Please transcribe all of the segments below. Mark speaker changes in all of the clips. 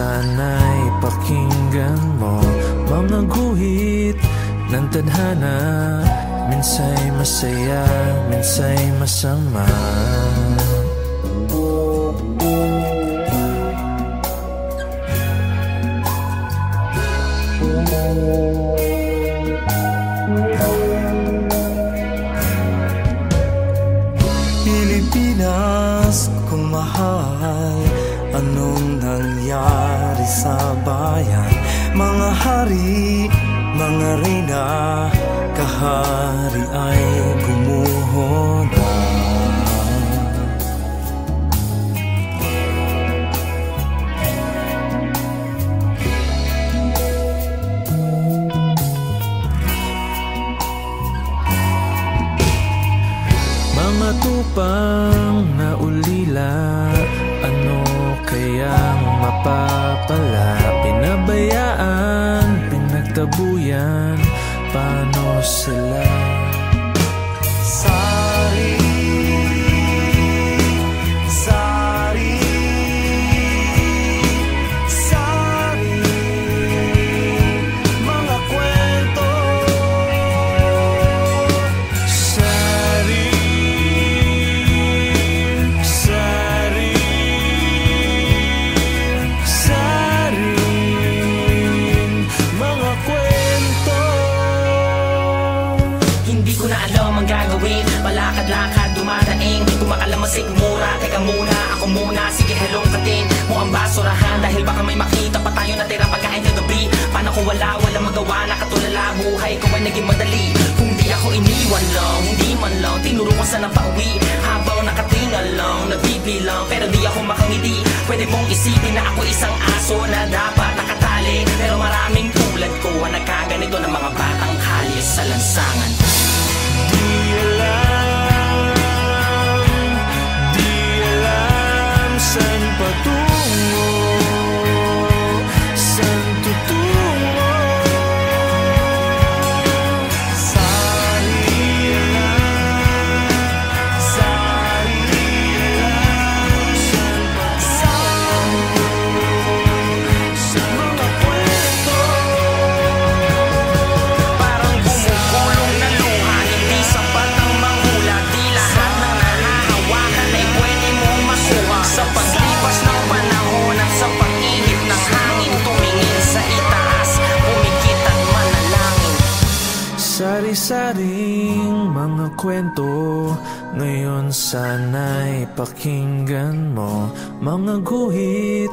Speaker 1: sana'y pakinggan mo. Mga guhit ng tadhana, minsa'y masaya, minsa'y masama.
Speaker 2: Pilipinas kong mahal, anong nangyari sa bayan? Mga hari, mga reyna, kahari ay gumuho na.
Speaker 1: Mga tupang na ulila, ano kayang mapapala? Pinabayaan, pinagtabuyan, paano sila?
Speaker 2: Sari, sari, sari, mga kwento.
Speaker 1: Sari, sari, sari, mga kwento.
Speaker 3: Hindi ko na alam ang gagawin, palakad-lakad, dumadaing, kumakalamasik mura. Teka muna, ako muna, sige hello katin mo ang basurahan, dahil baka may makita pa tayo na tira pagkain kagabi. Paano kung wala magawa, nakatulala, buhay ko ay naging madali. Kung di ako iniwan lang, hindi man lang tinuro ko saan ang pauwi. Habang nakatingal lang, nagbibilang, pero di ako makangiti. Pwede mong isipin na ako isang aso na dapat nakatali, pero maraming tulad ko ang nagkaganito ng mga batang kalye sa lansangan.
Speaker 1: Di alam saan patungo, saan tutungo.
Speaker 2: Sari, sari,
Speaker 1: Sa mga kwento,
Speaker 3: Parang bumukulong na luha, hindi sapat ang manghula. Di lahat ng nahahawakan ay pwede mong makuha. Sa paglipas ng panahon at sa pag-ihip ng hangin, tumingin sa itaas, pumikit at manalangin.
Speaker 1: sari-saring mga kwento, ngayon sana'y pakinggan mo. Mga guhit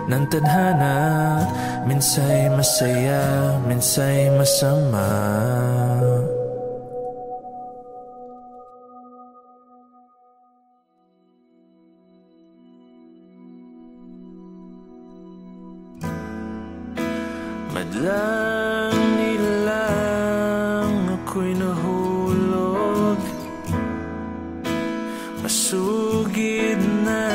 Speaker 1: ng tadhana, minsa'y masaya, minsa'y masama. Madlang nilang ako'y nahulog, masugid na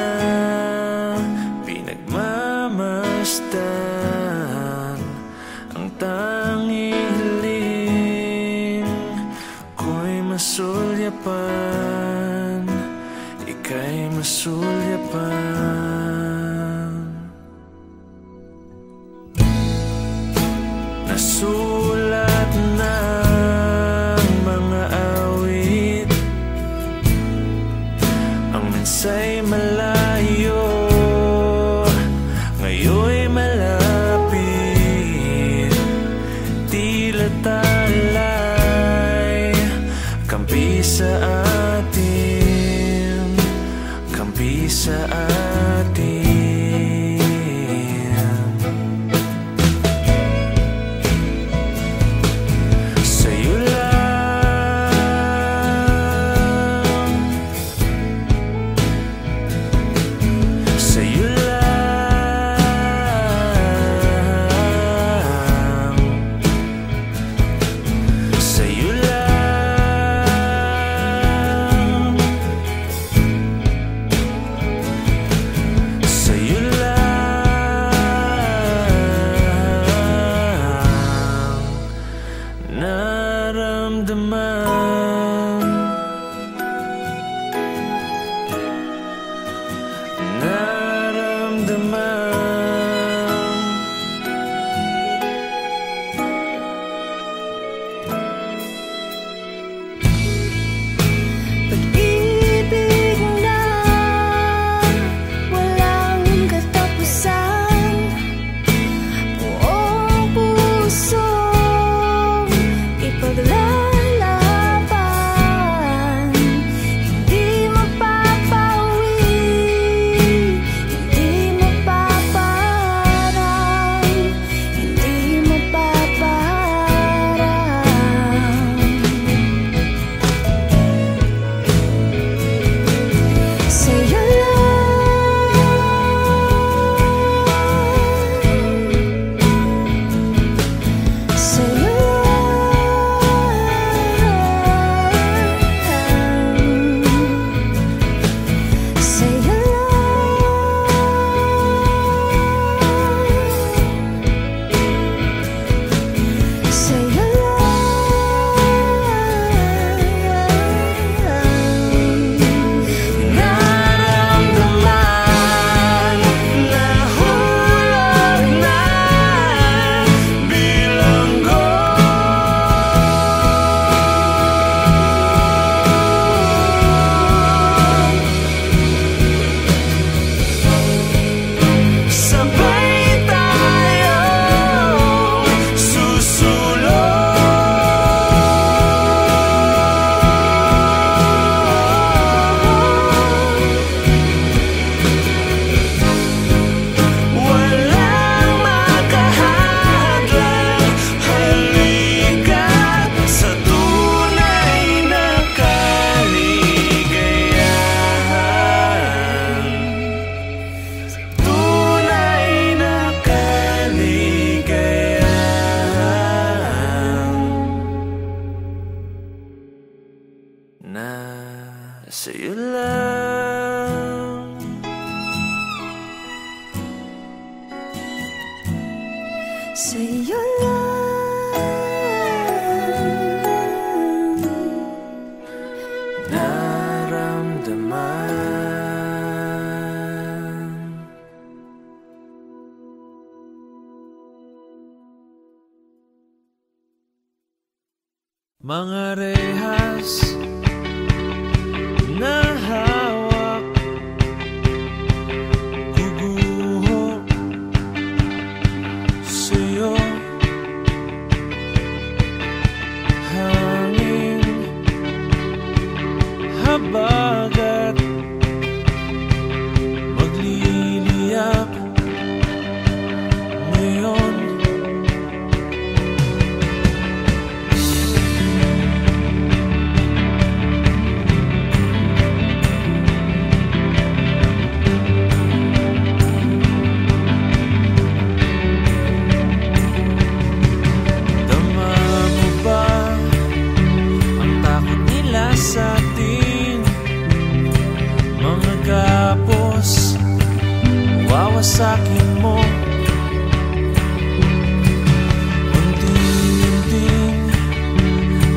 Speaker 1: pinagmamasdan. Ang tanging hiling ko'y masulyapan, ika'y masulyapan. Nasulat ng mga awit, ang minsa'y malayo, ngayon'y malapit. Tila talay, kampi sa atin, kampi sa atin. Sa'yo lang, sa'yo lang, sa'yo lang. sa'yo lang.
Speaker 4: Sa'yo lang
Speaker 1: naramdaman. Mga rehas na hawak, guguho sa'yo. Hangin, habagat, magliliyak ngayon. Tama mo ba ang takot nila sa atin? Mga gapos, wawasakin mo. Unti-unting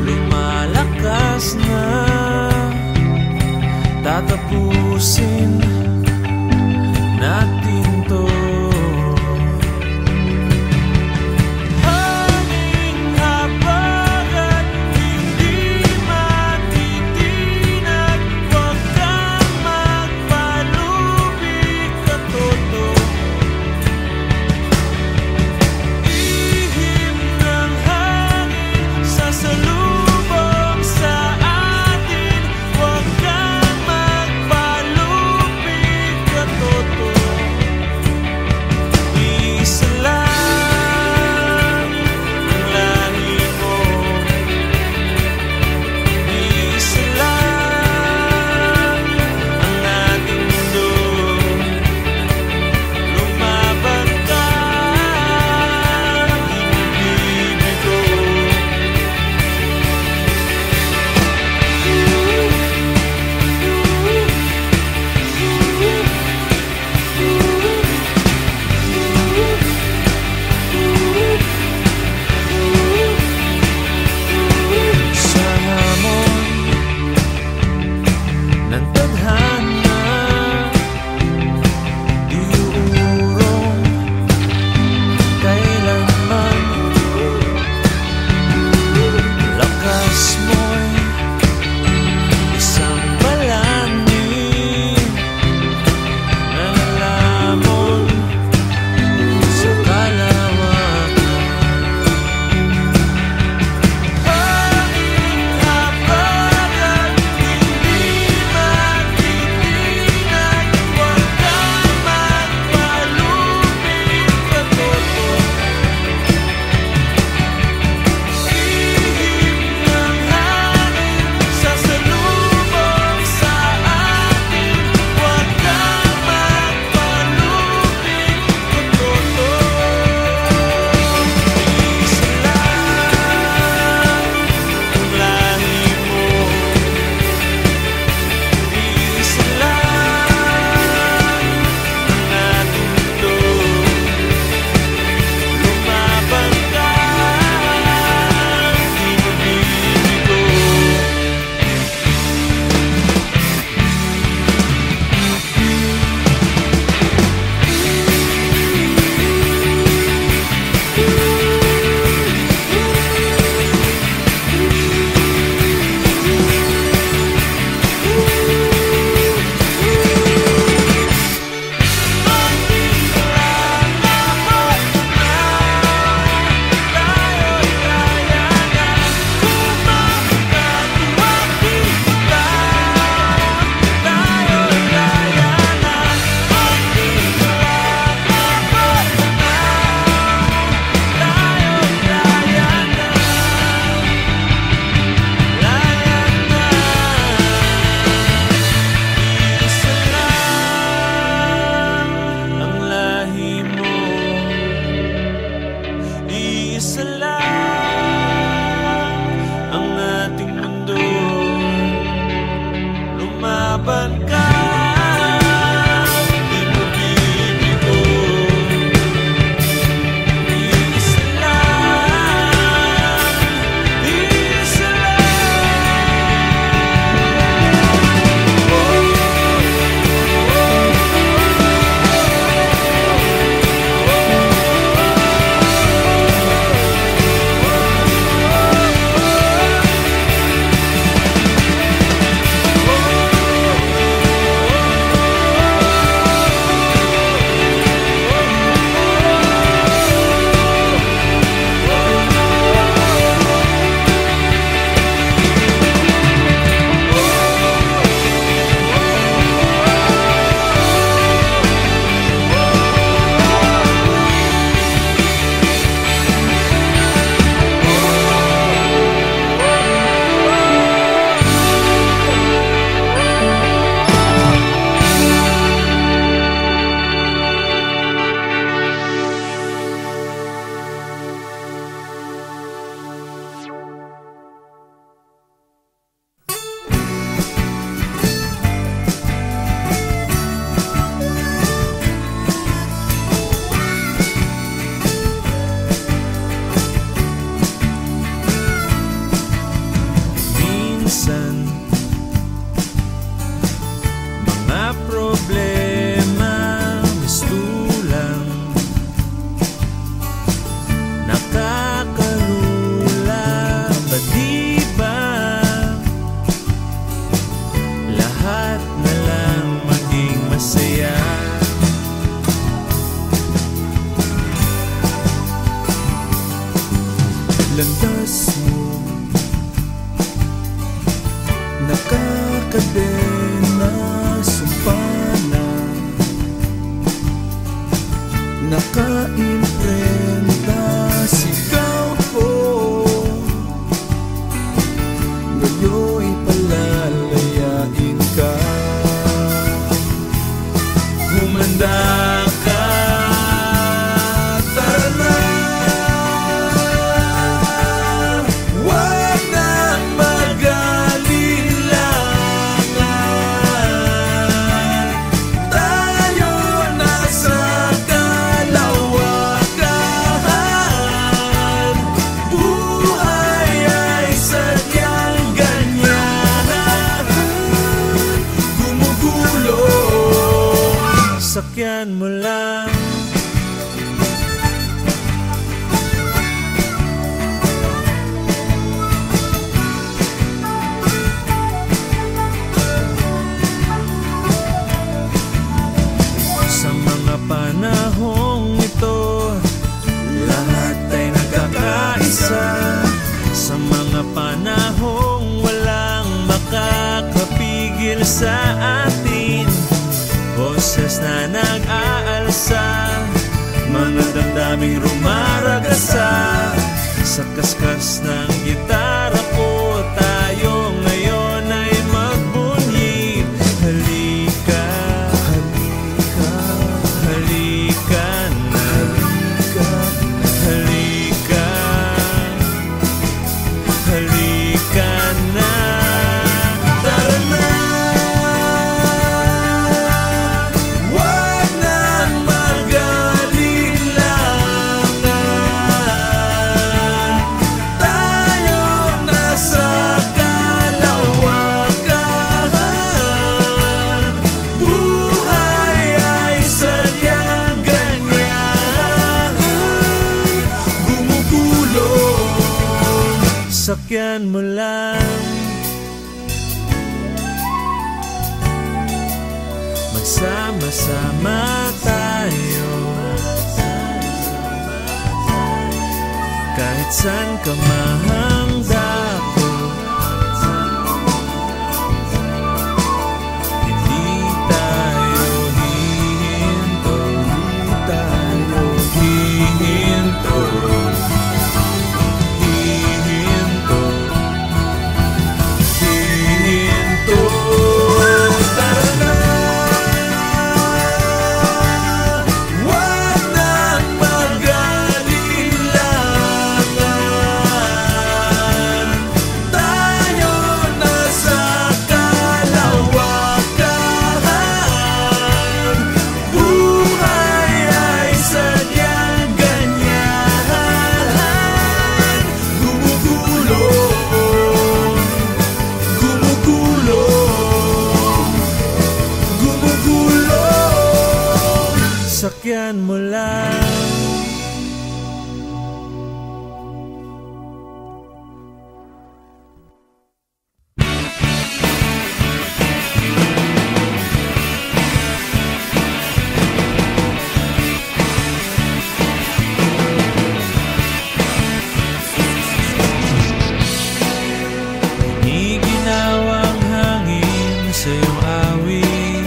Speaker 1: lumalakas na, tatapusin natin to. Hanging habagat, hindi matitinag, huwag kang magpalubig ka toto. Ihip ng hangin sasalubong sa atin, huwag kang magpalubig ka toto. Isa lang ang lahi mo, isa lang ang ating mundo. Lumaban ka, ibig ko. Sa hamon ng tadhana, di uurong kailanman. Lakas mo'y isang balangin na lalamon sa kalawakan. Hanging habagat, hindi matitinag, huwag kang magpalubig ka toto. Ihip ng hangin landas mo, nakakadena, sumpana, nakaimprenta, sigaw ko, ngayon'y palalayain ka. Humanda ka, tara na, wag nang mag-alilangan. Tayo na sa kalawakan, buhay ay sadyang ganyan. Gumugulo, sakyan mo lang. Sa mga panahong ito, lahat ay nagkakaisa. Sa mga panahong walang makakapigil sa atin, boses na nag-aalsa, mga damdaming rumaragasa. Sa kaskas ng gitara ko, tayo ngayon ay magbunyi. Halika, halika, halika na, halika, halika na. Tara na, wag nang mag-alilangan. Tayo na sa kalawakan, buhay ay sadyang ganyan. Gumugulo, sakyan mo lang. Magsama-sama tayo, kahit saan ka mahangdako. Hindi tayo hihinto, hindi tayo hihinto, hihinto, hihinto. Tara na, wag nang mag-alilangan. Tayo na sa kalawakan, buhay ay sadyang ganyan. Gumugulo, gumugulo, gumugulo, sakyan mo lang. Iginawang hangin sa iyong awit,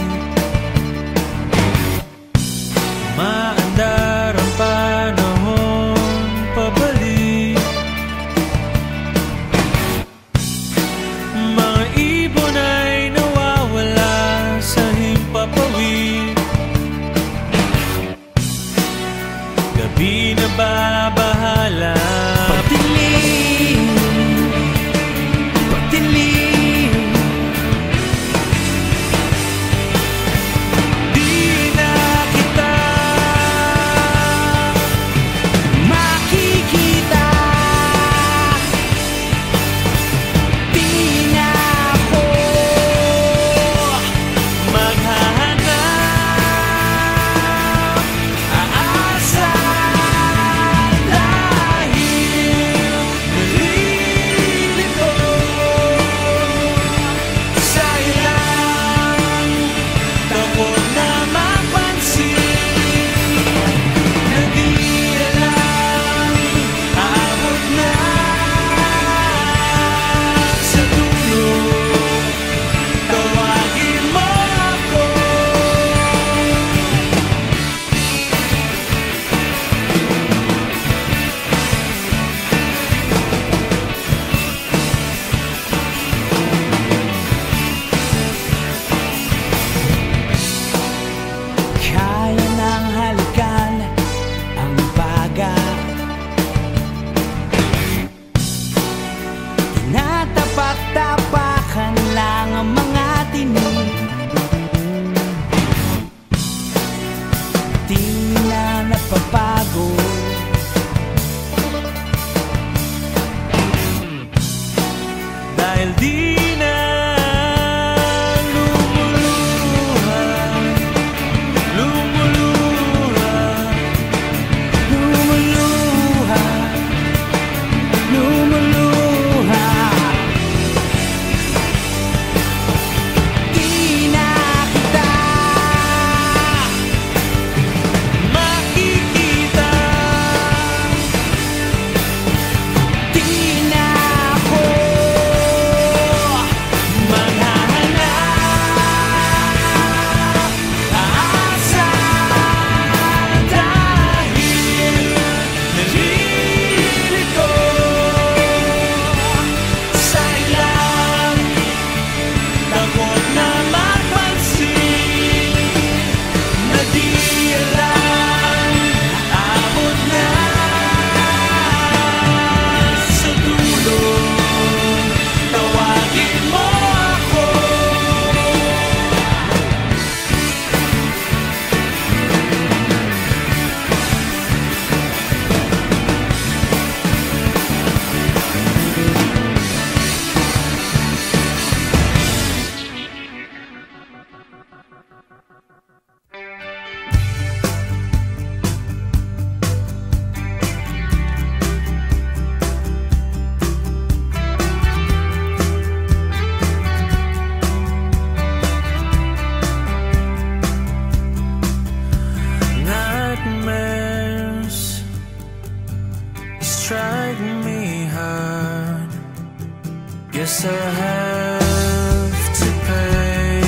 Speaker 1: Guess I have to pay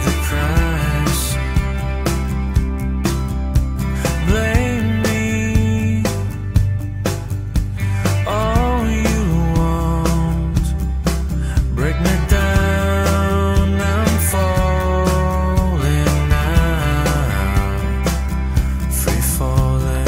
Speaker 1: the price. Blame me all you want. Break me down, I'm falling now. Free falling.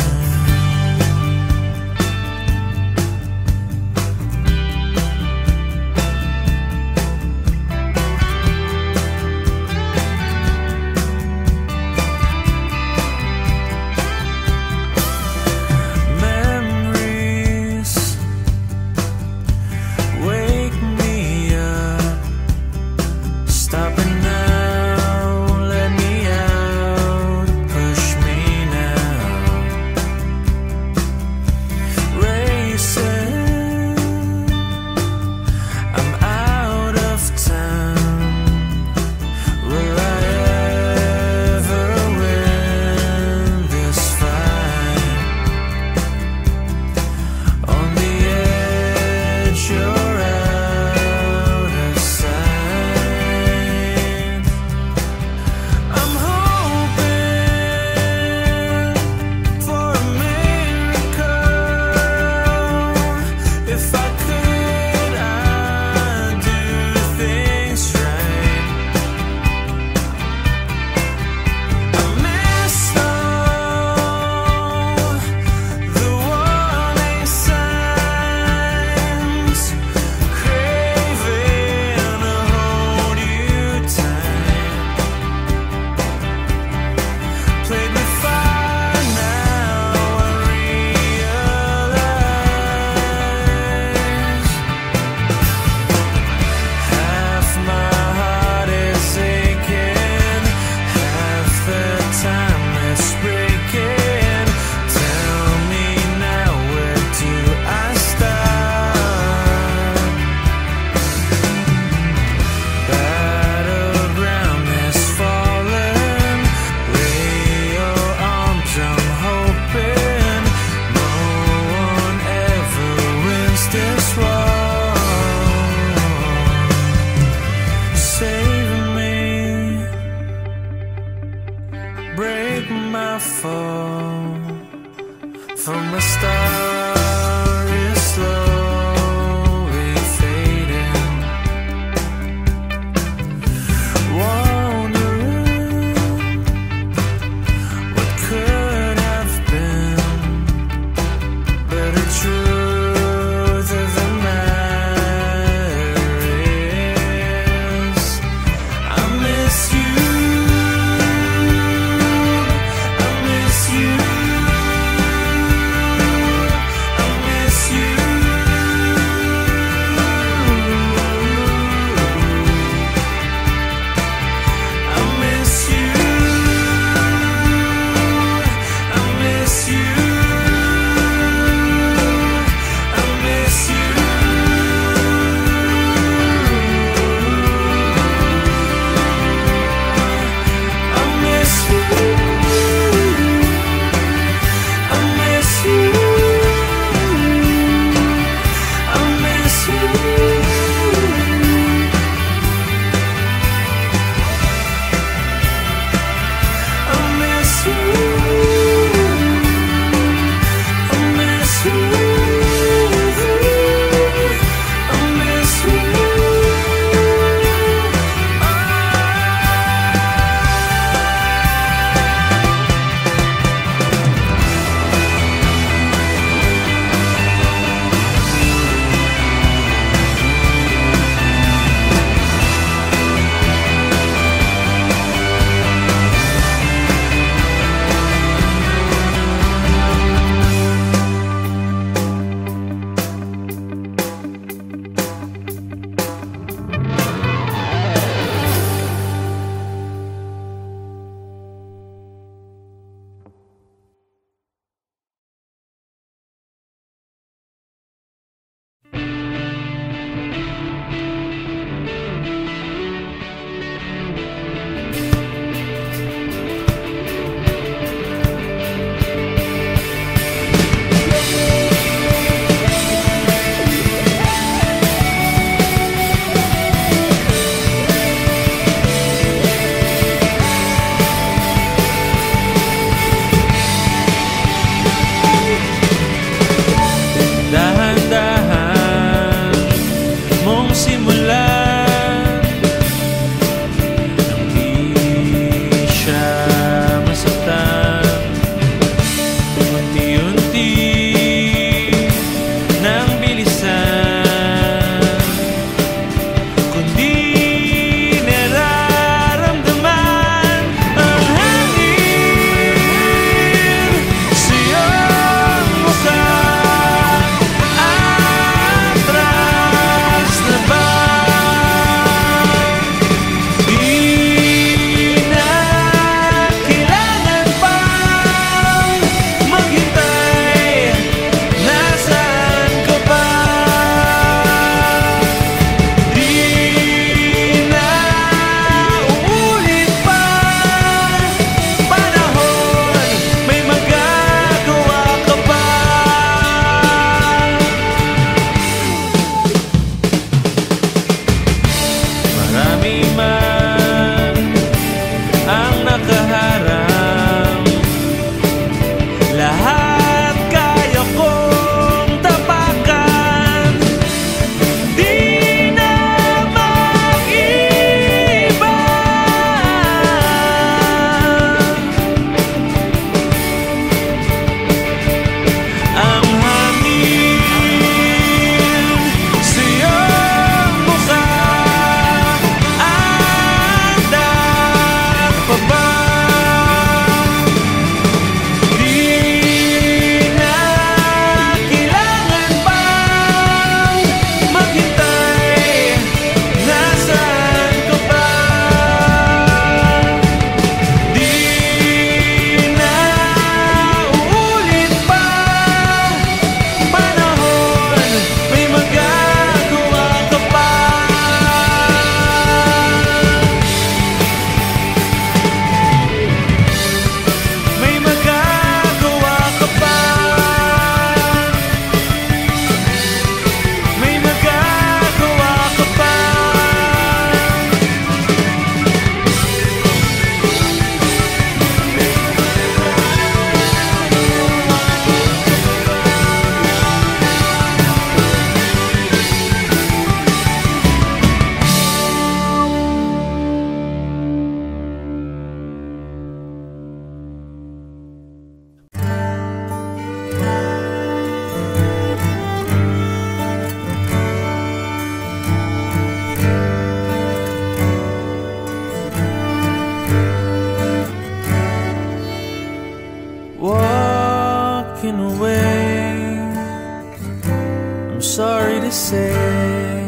Speaker 1: sorry to say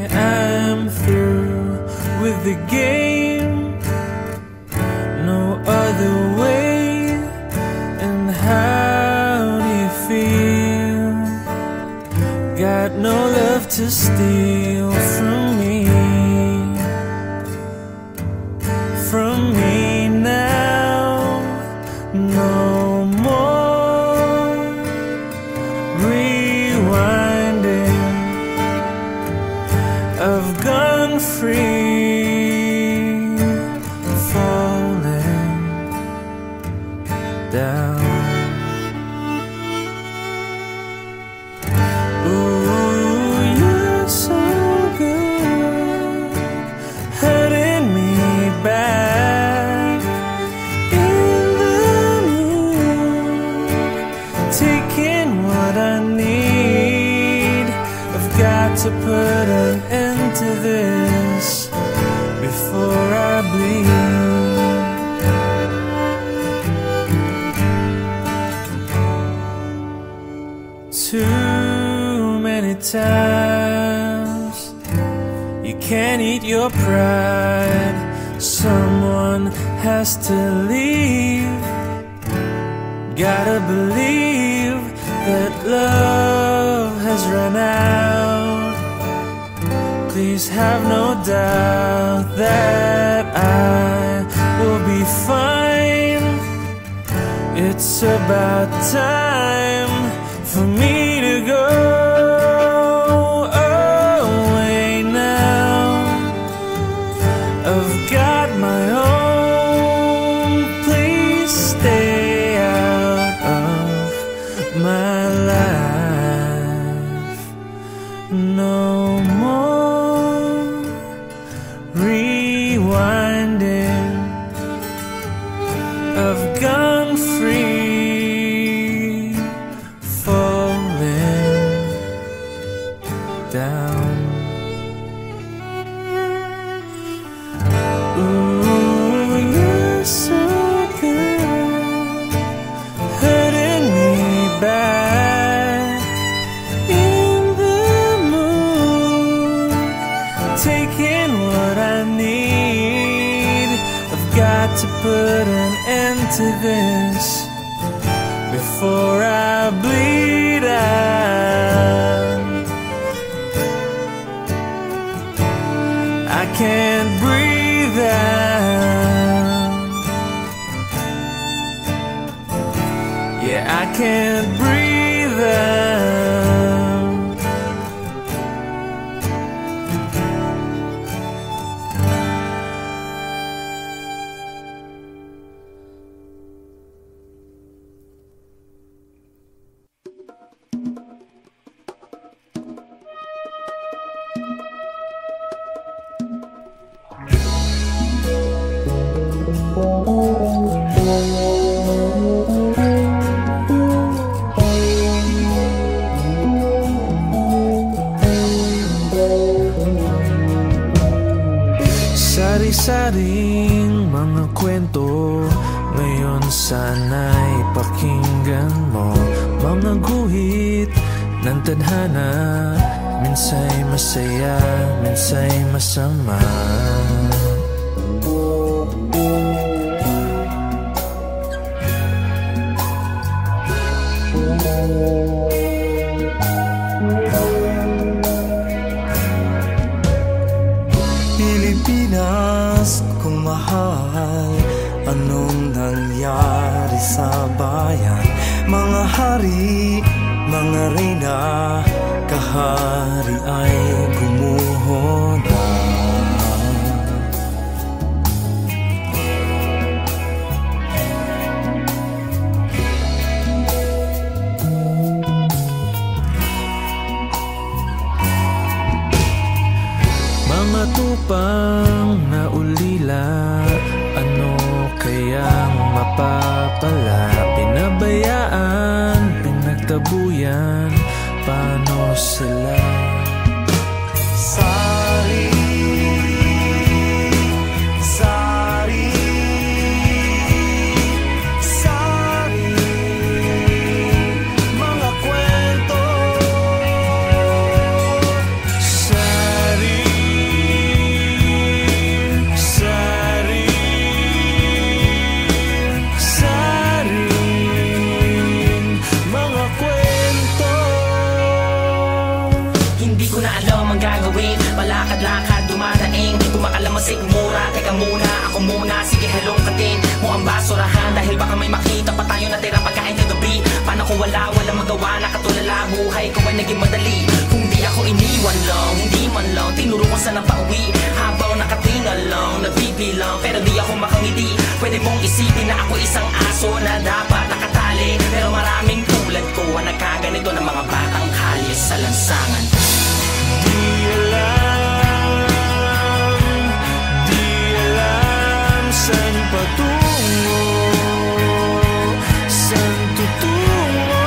Speaker 1: I'm through with the game. No other way. And how do you feel? Got no love to steal from me. From me now. No more rewinding. I've gone free, falling down. Ooh, you're so good, hurting me back in the mood, taking what I need. I've got to put an end to this before I bleed. Too many times you can't eat your pride. Someone has to leave. Gotta believe that love has run out. Please have no doubt that I will be fine. It's about time for me to go away now. I've got my own. Please stay out of my life. No more rewinding. I've gone free, falling down. Ooh, you're so good, hurting me back in the mood, taking what I need. I've got to put an end to this before I bleed out. I can't breathe out. Yeah, I can't breathe out. Sari-saring mga kwento, ngayon sana'y pakinggan mo. Mga guhit ng tadhana, minsa'y masaya, minsa'y masama.
Speaker 2: Pilipinas kung mahal, anong nangyari sa bayan? Mga hari, mga reyna, kahari ay gumuho na.
Speaker 1: Mga tupang na ulila, ano kayang mapapala? Pinabayaan, pinagtabuyan, paano sila?
Speaker 2: Sari, sari, sari, mga kwento
Speaker 3: na alam ang gagawin. Palakad-lakad, dumadaing, kumakalamasik mura. Teka muna, ako muna, sige hello katin mo ang basurahan. Dahil baka may makita pa tayo na tira pagkain kagabi. Paano kung walang magawa, nakatulala buhay ko ay naging madali. Kung di ako iniwan lang, hindi man lang tinuro ko saan ang pauwi. Habang nakatingal lang, nagbibilang, pero di ako makangiti. Pwede mong isipin na ako isang aso na dapat nakatali, pero maraming tulad ko ang nagkaganito ng mga batang kalye sa lansangan.
Speaker 1: Di alam saan patungo, saan tutungo.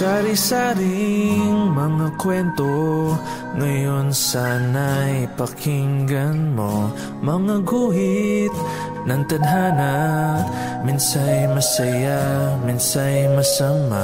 Speaker 1: Sari-saring mga kwento, ngayon sana'y pakinggan mo. Mga guhit ng tadhana, minsay masaya, minsay masama.